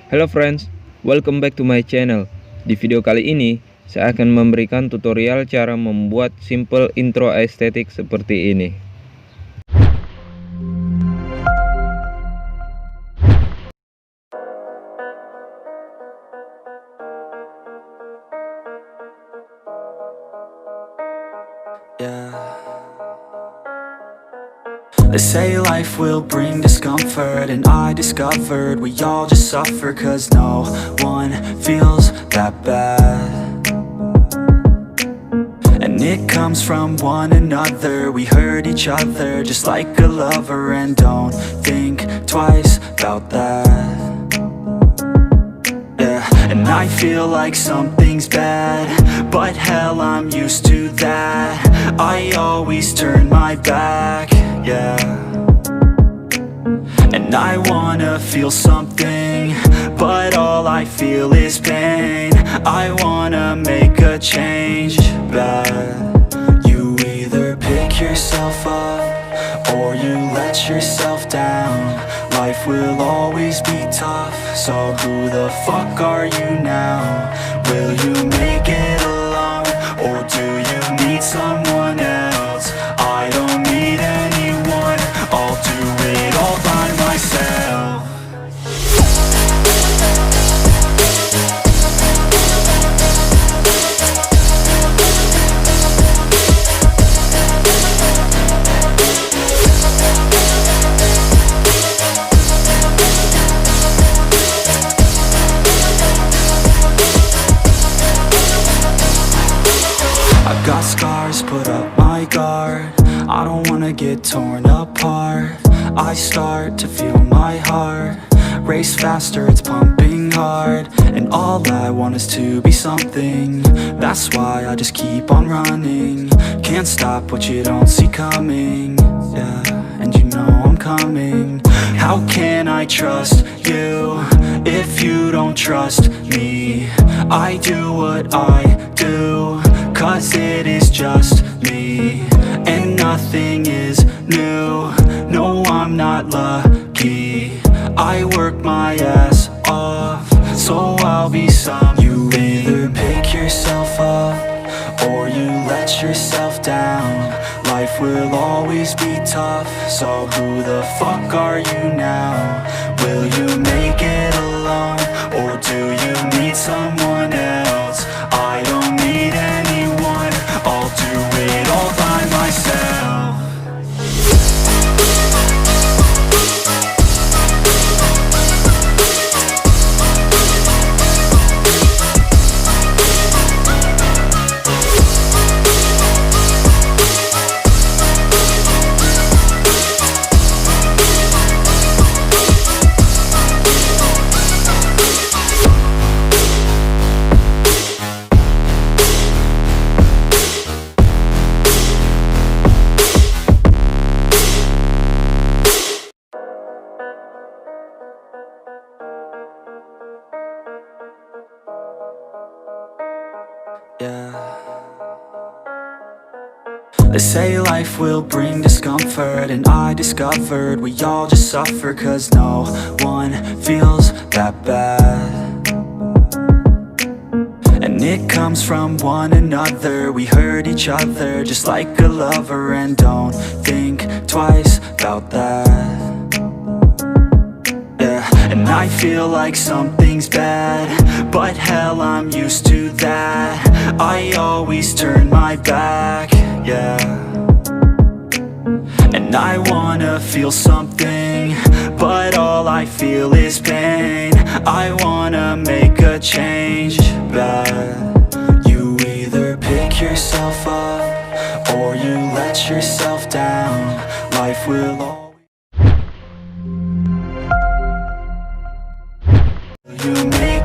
Hello friends, welcome back to my channel. Di video kali ini, saya akan memberikan tutorial cara membuat simple intro estetik seperti ini. They say life will bring discomfort, and I discovered we all just suffer, cause no one feels that bad. And it comes from one another, we hurt each other just like a lover, and don't think twice about that. Yeah, and I feel like something's bad, but hell, I'm used to that. I always turn my back, yeah. And I wanna feel something, but all I feel is pain. I wanna make a change, but you either pick yourself up or you let yourself down. Life will always be tough, so who the fuck are you now? Will you make it alone, or do you need someone else? I don't need anyone, I'll do it all by myself. I've got scars, put up my guard. I don't wanna get torn apart. I start to feel my heart race faster, it's pumping hard. And all I want is to be something. That's why I just keep on running. Can't stop what you don't see coming. Yeah, and you know I'm coming. How can I trust you if you don't trust me? I do what I do, cause it is just me, and nothing is new. No, I'm not lucky. I work my ass off, so I'll be some. You either pick yourself up or you let yourself down. Life will always be tough, so who the fuck are you now? Will you make it alone, or do you need someone else? I don't need anyone, I'll do it all by myself. They say life will bring discomfort, and I discovered we all just suffer, cause no one feels that bad. And it comes from one another, we hurt each other just like a lover, and don't think twice about that. And I feel like something's bad, but hell, I'm used to that. I always turn my back, yeah. And I wanna feel something, but all I feel is pain. I wanna make a change, but you either pick yourself up or you let yourself down. Life will always. You make